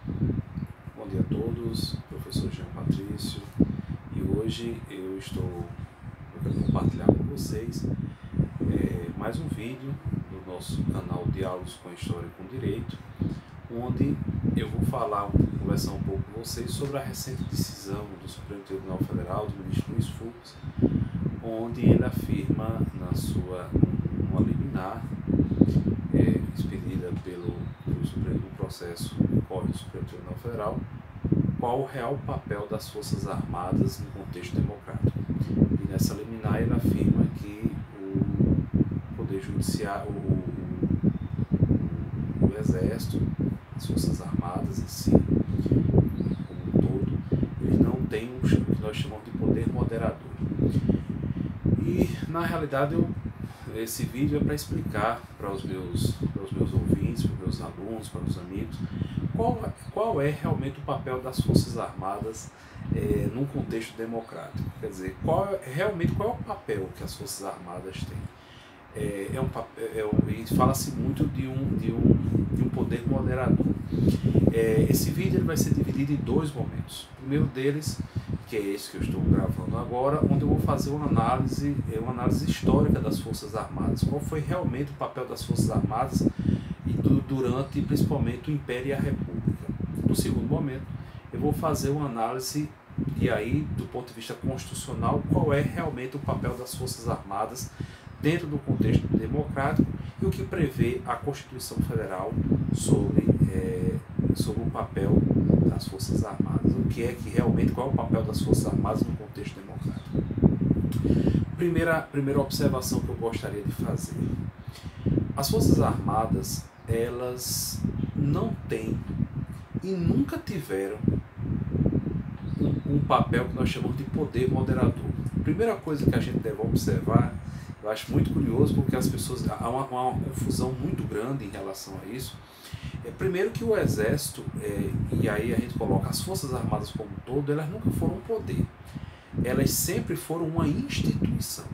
Bom dia a todos, professor Jean Patrício, e hoje eu quero compartilhar com vocês mais um vídeo do nosso canal Diálogos com História e com Direito, onde eu vou conversar um pouco com vocês sobre a recente decisão do Supremo Tribunal Federal, do ministro Luiz Fux, onde ele afirma numa liminar expedida pelo Supremo do processo que corre do Supremo Tribunal Federal, qual o real papel das Forças Armadas no contexto democrático. E nessa liminar ele afirma que o Poder Judiciário, o Exército, as Forças Armadas em si, como um todo, eles não têm o que nós chamamos de poder moderador. E na realidade esse vídeo é para explicar para os meus ouvintes, para os meus alunos, para os amigos, qual é realmente o papel das Forças Armadas num contexto democrático. Quer dizer, qual é o papel que as Forças Armadas têm. E fala-se muito de um poder moderador. Esse vídeo ele vai ser dividido em dois momentos. O primeiro deles, que é esse que eu estou gravando agora, onde eu vou fazer uma análise histórica das Forças Armadas. Qual foi realmente o papel das Forças Armadas durante, principalmente, o Império e a República. No segundo momento, eu vou fazer uma análise, e aí, do ponto de vista constitucional, qual é realmente o papel das Forças Armadas dentro do contexto democrático e o que prevê a Constituição Federal sobre o papel das Forças Armadas. Qual é o papel das Forças Armadas no contexto democrático. Primeira observação que eu gostaria de fazer. As Forças Armadas, elas não têm e nunca tiveram um papel que nós chamamos de poder moderador. Primeira coisa que a gente deve observar, eu acho muito curioso porque as pessoas, há uma confusão muito grande em relação a isso. Primeiro que o Exército, e aí a gente coloca as Forças Armadas como um todo, elas nunca foram um poder. Elas sempre foram uma instituição.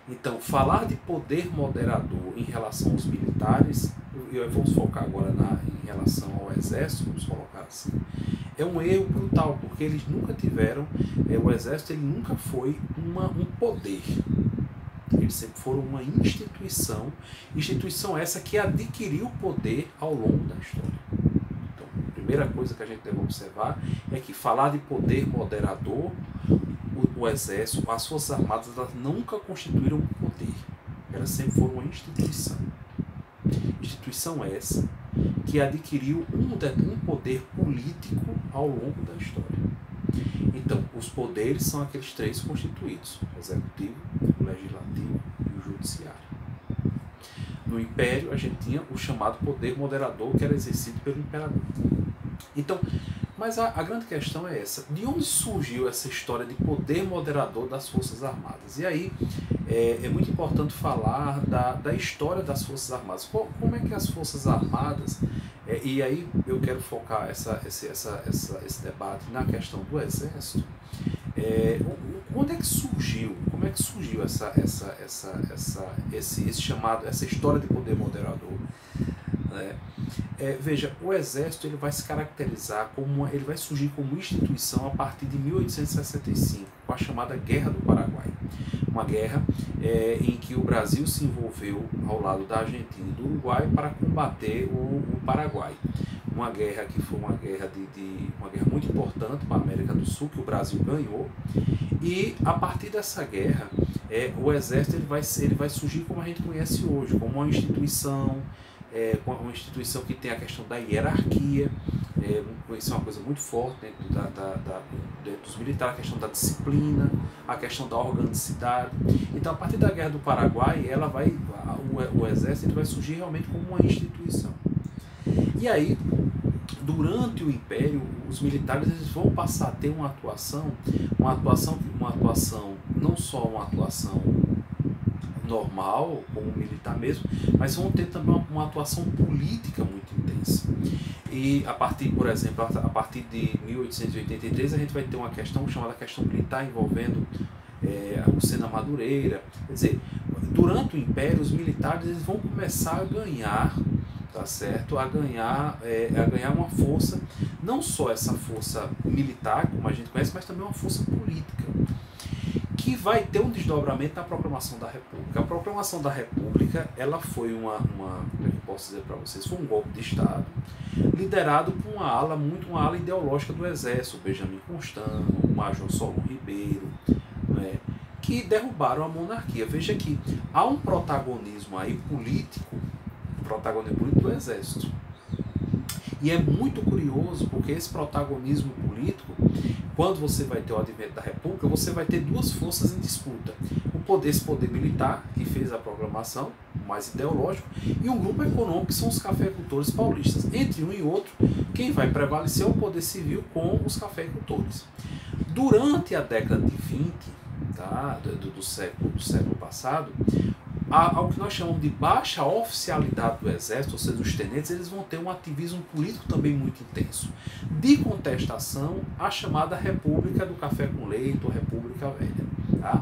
Então, falar de poder moderador em relação aos militares, vamos focar agora em relação ao Exército, vamos colocar assim, é um erro brutal, porque eles nunca tiveram, o Exército ele nunca foi um poder. Eles sempre foram uma instituição essa que adquiriu poder ao longo da história. Então, a primeira coisa que a gente deve observar é que falar de poder moderador, o Exército, as Forças Armadas, elas nunca constituíram um poder. Elas sempre foram uma instituição. Instituição essa que adquiriu um poder político ao longo da história. Então, os poderes são aqueles três constituídos: o Executivo, o Legislativo e o Judiciário. No Império, a gente tinha o chamado poder moderador, que era exercido pelo imperador. Então, mas a grande questão é essa: de onde surgiu essa história de poder moderador das Forças Armadas? E aí é muito importante falar da história das Forças Armadas. Como é que as Forças Armadas, e aí eu quero focar esse debate na questão do Exército. Onde é que surgiu? Como é que surgiu essa história de poder moderador? Veja, o Exército ele vai se caracterizar ele vai surgir como instituição a partir de 1865, com a chamada Guerra do Paraguai. Uma guerra em que o Brasil se envolveu ao lado da Argentina e do Uruguai para combater o Paraguai. Uma guerra que foi uma guerra muito importante para a América do Sul, que o Brasil ganhou. E a partir dessa guerra, o Exército ele vai surgir como a gente conhece hoje, como uma instituição que tem a questão da hierarquia. Isso é uma coisa muito forte dentro dos militares, a questão da disciplina, a questão da organicidade. Então, a partir da Guerra do Paraguai, o Exército vai surgir realmente como uma instituição. E aí, durante o Império, os militares eles vão passar a ter uma atuação, não só uma atuação normal, como militar mesmo, mas vão ter também uma atuação política muito intensa. E por exemplo, a partir de 1883, a gente vai ter uma questão chamada questão militar envolvendo o Sena Madureira. Quer dizer, durante o Império, os militares eles vão começar a ganhar tá certo, a ganhar uma força, não só essa força militar, como a gente conhece, mas também uma força política, que vai ter um desdobramento na proclamação da República. A proclamação da República, ela foi como é que eu posso dizer para vocês, foi um golpe de Estado, liderado por uma ala ideológica do Exército, Benjamin Constant, o Major Solon Ribeiro, né, que derrubaram a monarquia. Veja que há um protagonismo aí político, do Exército. E é muito curioso, porque esse protagonismo político, quando você vai ter o advento da República, você vai ter duas forças em disputa. Esse poder militar, que fez a proclamação, mais ideológico, e um grupo econômico, que são os cafeicultores paulistas. Entre um e outro, quem vai prevalecer é o poder civil com os cafeicultores. Durante a década de 20, tá, do século passado, ao que nós chamamos de baixa oficialidade do Exército, ou seja, os tenentes, eles vão ter um ativismo político também muito intenso, de contestação à chamada República do Café com Leite, ou República Velha. Tá?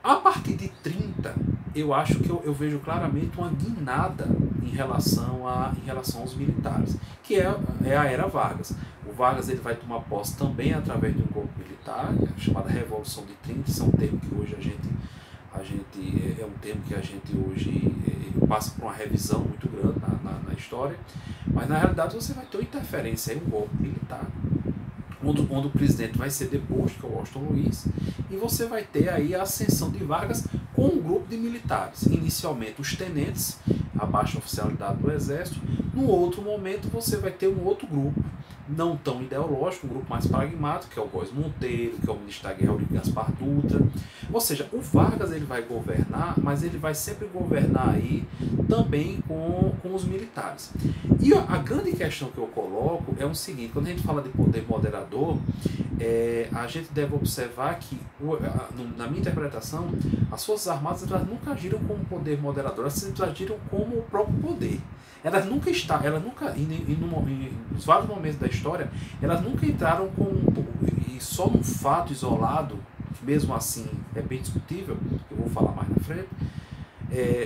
A partir de 30, eu acho que eu vejo claramente uma guinada em relação aos militares, que é a Era Vargas. O Vargas ele vai tomar posse também através de um golpe militar, chamada Revolução de 30, isso é um termo que hoje a gente hoje passa por uma revisão muito grande na história, mas na realidade você vai ter uma interferência, um golpe militar, onde o presidente vai ser deposto, que é o Washington Luiz, e você vai ter aí a ascensão de Vargas com um grupo de militares, inicialmente os tenentes, a baixa oficialidade do Exército. No outro momento você vai ter um outro grupo, não tão ideológico, um grupo mais pragmático, que é o Góes Monteiro, que é o ministro da Guerra, o Gaspar Dutra. Ou seja, o Vargas ele vai governar, mas ele vai sempre governar aí também com os militares. E a grande questão que eu coloco é o seguinte: quando a gente fala de poder moderador, a gente deve observar que, na minha interpretação, as Forças Armadas elas nunca agiram como poder moderador, elas sempre agiram como o próprio poder. Nos vários momentos da história, elas nunca entraram e só num fato isolado, que mesmo assim é bem discutível, eu vou falar mais na frente,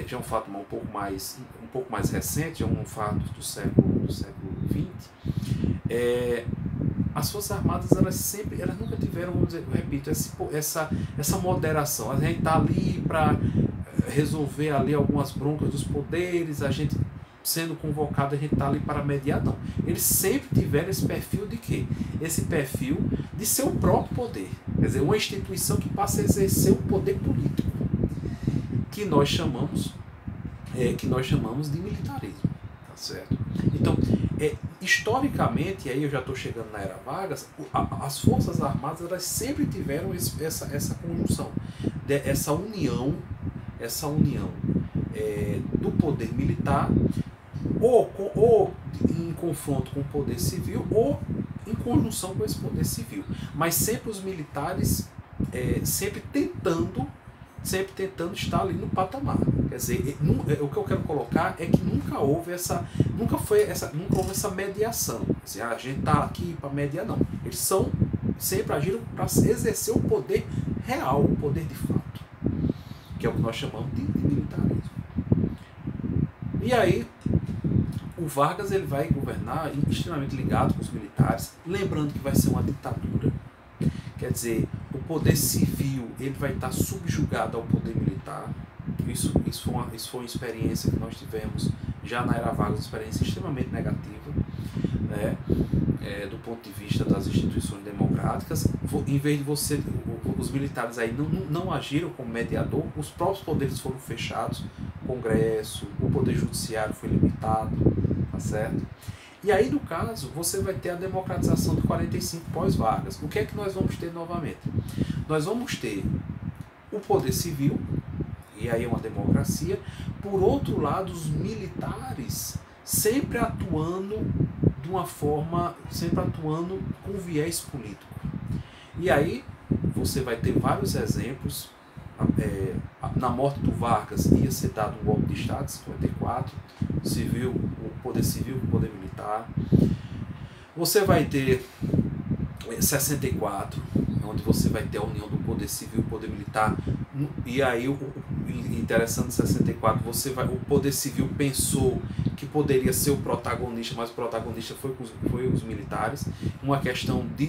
já é um fato um pouco mais recente, é um fato do século XX. As Forças Armadas elas nunca tiveram, vamos dizer, eu repito, essa moderação. A gente está ali para resolver ali algumas broncas dos poderes, a gente sendo convocado, a gente está ali para mediar, não. Eles sempre tiveram esse perfil de quê? Esse perfil de ser o próprio poder. Quer dizer, uma instituição que passa a exercer o poder político, que nós chamamos de militarismo. Tá certo? Então, historicamente, aí eu já estou chegando na Era Vargas, as Forças Armadas elas sempre tiveram essa conjunção, essa união do poder militar, ou em confronto com o poder civil, ou em conjunção com esse poder civil. Mas sempre os militares sempre tentando estar ali no patamar. Quer dizer, o que eu quero colocar é que nunca houve essa mediação. Quer dizer, a gente está aqui para mediar, não. Eles sempre agiram para exercer o poder real, o poder de fato, que é o que nós chamamos de militarismo. E aí, o Vargas ele vai governar extremamente ligado com os militares, lembrando que vai ser uma ditadura. Quer dizer, o poder civil ele vai estar subjugado ao poder militar. Isso foi uma experiência que nós tivemos já na Era Vargas, uma experiência extremamente negativa, né? Do ponto de vista das instituições democráticas. Em vez de os militares aí não agiram como mediador, os próprios poderes foram fechados, o Congresso, o Poder Judiciário foi limitado, tá certo? E aí, no caso, você vai ter a democratização de 45 pós-Vargas. O que é que nós vamos ter novamente? Nós vamos ter o poder civil, e aí é uma democracia. Por outro lado, os militares sempre atuando de uma forma, sempre atuando com viés político. E aí, você vai ter vários exemplos. Na morte do Vargas ia ser dado um golpe de Estado, 54, o poder civil com o poder militar. Você vai ter 64, onde você vai ter a união do poder civil e poder militar, e aí interessante, em 64, o poder civil pensou que poderia ser o protagonista, mas o protagonista foi os militares. Uma questão de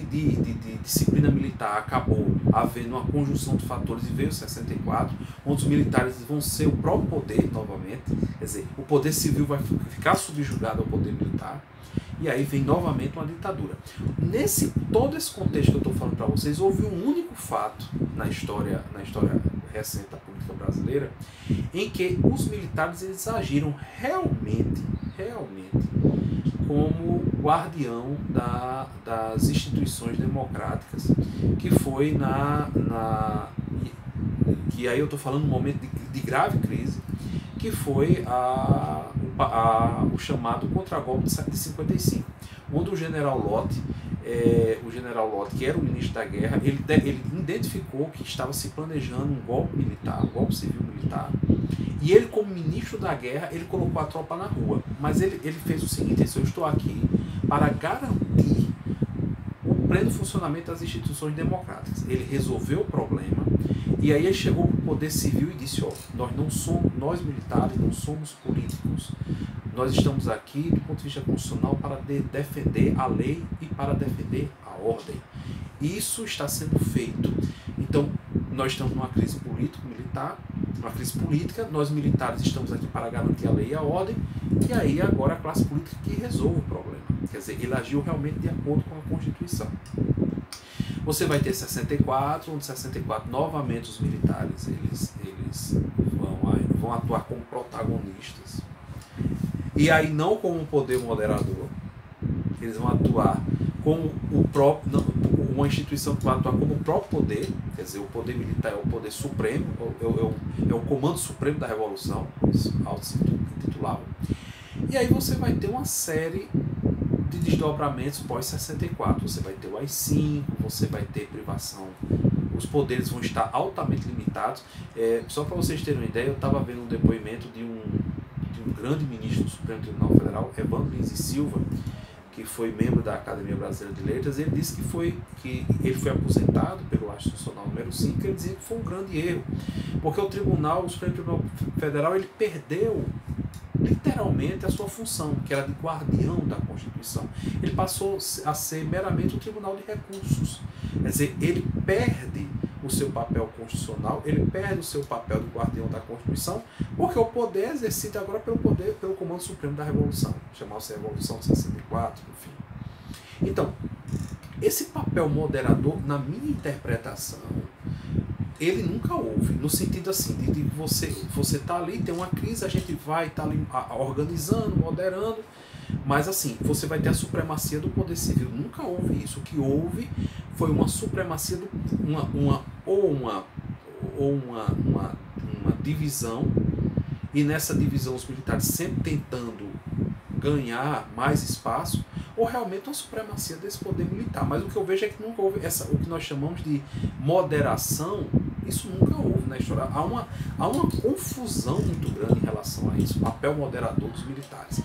disciplina militar acabou havendo uma conjunção de fatores e veio 64, onde os militares vão ser o próprio poder novamente, quer dizer, o poder civil vai ficar subjugado ao poder militar. E aí vem novamente uma ditadura. Todo esse contexto que eu estou falando para vocês, houve um único fato na história recente da política brasileira, em que os militares eles agiram realmente como guardião das instituições democráticas, que foi que aí eu estou falando num momento de grave crise, que foi o chamado contragolpe de 55, onde o general Lott, que era o ministro da guerra, ele identificou que estava se planejando um golpe militar, um golpe civil militar, e ele, como ministro da guerra, ele colocou a tropa na rua. Mas ele fez o seguinte: eu estou aqui para garantir o pleno funcionamento das instituições democráticas. Ele resolveu o problema, e aí ele chegou para o poder civil e disse: nós militares não somos políticos, nós estamos aqui do ponto de vista constitucional para defender a lei e para defender a ordem. Isso está sendo feito. Então, nós estamos numa crise político-militar, uma crise política, nós militares estamos aqui para garantir a lei e a ordem, e aí agora a classe política que resolve o problema. Quer dizer, ele agiu realmente de acordo com a Constituição. Você vai ter 64, onde 64 novamente os militares eles vão atuar como protagonistas. E aí não como um poder moderador, eles vão atuar como uma instituição que vai atuar como o próprio poder, quer dizer, o poder militar é o poder supremo, é o comando supremo da revolução, eles se intitulavam. E aí você vai ter uma série de desdobramentos pós-64, você vai ter o AI-5, você vai ter privação, os poderes vão estar altamente limitados. Só para vocês terem uma ideia, eu estava vendo um depoimento de um grande ministro do Supremo Tribunal Federal, Evandro Lins e Silva, que foi membro da Academia Brasileira de Letras. Ele disse que ele foi aposentado pelo ato institucional número 5, ele dizia que foi um grande erro, porque o Supremo Tribunal Federal, ele perdeu literalmente a sua função, que era de guardião da Constituição. Ele passou a ser meramente um tribunal de recursos. Quer dizer, ele perde o seu papel constitucional, ele perde o seu papel de guardião da Constituição, porque o poder é exercido agora pelo Comando Supremo da Revolução, chamava-se Revolução de 64, enfim. Então, esse papel moderador, na minha interpretação, ele nunca houve, no sentido assim, de você tá ali, tem uma crise, a gente vai estar ali organizando, moderando, mas assim, você vai ter a supremacia do poder civil. Nunca houve isso. O que houve foi uma supremacia, uma divisão, e nessa divisão os militares sempre tentando ganhar mais espaço, ou realmente uma supremacia desse poder militar. Mas o que eu vejo é que nunca houve o que nós chamamos de moderação. Isso nunca houve na história. Há uma confusão muito grande em relação a isso, o papel moderador dos militares.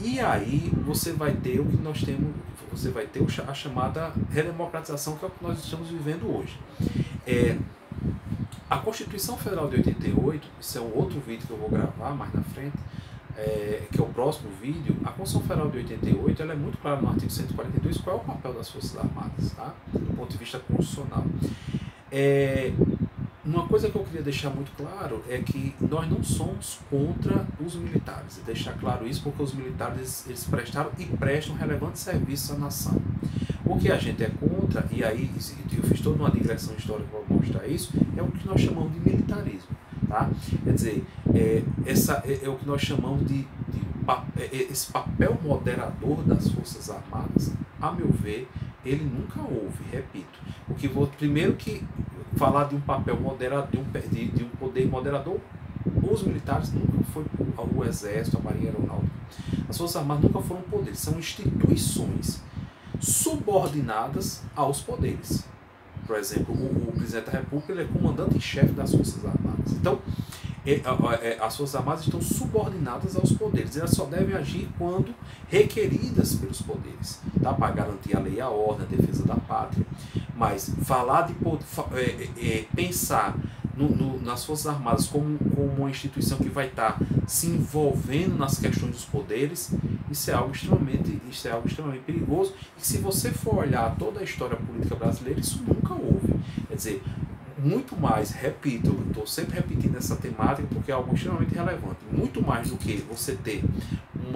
E aí você vai ter o que nós temos, você vai ter a chamada redemocratização, que é o que nós estamos vivendo hoje. A Constituição Federal de 88, isso é um outro vídeo que eu vou gravar mais na frente, que é o próximo vídeo. A Constituição Federal de 88, ela é muito clara no artigo 142 qual é o papel das Forças Armadas, tá? Do ponto de vista constitucional. Uma coisa que eu queria deixar muito claro é que nós não somos contra os militares, e deixar claro isso porque os militares eles prestaram e prestam relevantes serviços à nação. O que a gente é contra, e aí eu fiz toda uma digressão histórica para mostrar isso, é o que nós chamamos de militarismo. Tá? Quer dizer, é o que nós chamamos de esse papel moderador das Forças Armadas, a meu ver, ele nunca houve, repito. Primeiro que falar de um papel moderador, de um poder moderador, os militares nunca foi o Exército, a Marinha Aeronáutica. As Forças Armadas nunca foram poderes, são instituições subordinadas aos poderes. Por exemplo, o presidente da República ele é comandante em chefe das Forças Armadas. Então, as Forças Armadas estão subordinadas aos poderes. Elas só devem agir quando requeridas pelos poderes, tá? Para garantir a lei e a ordem, a defesa da pátria. Mas falar de pensar nas Forças Armadas como uma instituição que vai estar se envolvendo nas questões dos poderes, isso é algo extremamente perigoso. E se você for olhar toda a história política brasileira, isso nunca houve. Quer dizer, muito mais, repito, estou sempre repetindo essa temática porque é algo extremamente relevante, muito mais do que você ter um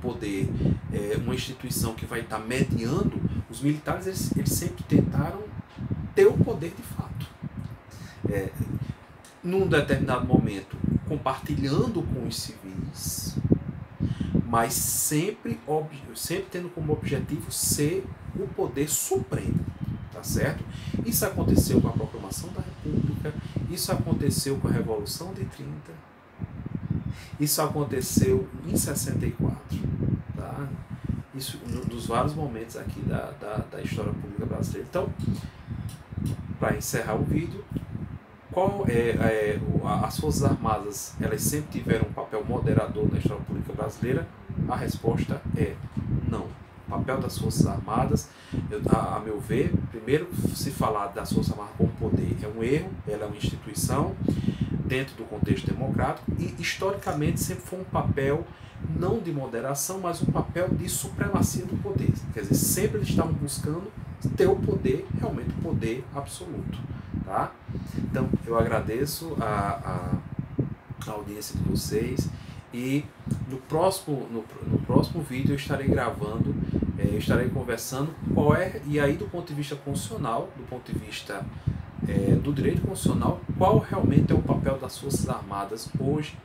poder, uma instituição que vai estar mediando, os militares eles sempre tentaram ter o poder de fato. Num determinado momento, compartilhando com os civis, mas sempre tendo como objetivo ser o poder supremo, tá certo? Isso aconteceu com a proclamação da República, isso aconteceu com a Revolução de 30, isso aconteceu em 64, tá? Isso dos vários momentos aqui da história pública brasileira. Então, para encerrar o vídeo, as Forças Armadas, elas sempre tiveram um papel moderador na história pública brasileira? A resposta é não. O papel das Forças Armadas, a meu ver, primeiro, se falar das Forças Armadas como poder é um erro, ela é uma instituição dentro do contexto democrático e, historicamente, sempre foi um papel não de moderação, mas um papel de supremacia do poder. Quer dizer, sempre eles estavam buscando ter o poder, realmente o poder absoluto. Tá? Então, eu agradeço a audiência de vocês e no próximo vídeo eu estarei gravando, eu estarei conversando e aí do ponto de vista constitucional, do ponto de vista do direito constitucional, qual realmente é o papel das Forças Armadas hoje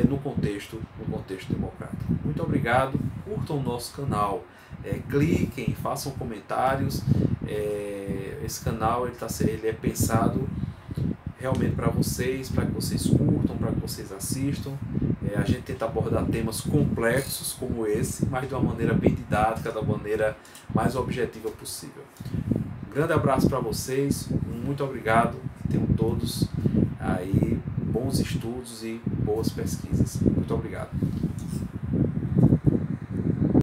no contexto democrático. Muito obrigado, curtam o nosso canal, cliquem, façam comentários. Esse canal ele é pensado realmente para vocês, para que vocês curtam, para que vocês assistam. A gente tenta abordar temas complexos como esse, mas de uma maneira bem didática, da maneira mais objetiva possível. Um grande abraço para vocês, muito obrigado, tenham todos aí bons estudos e boas pesquisas. Muito obrigado.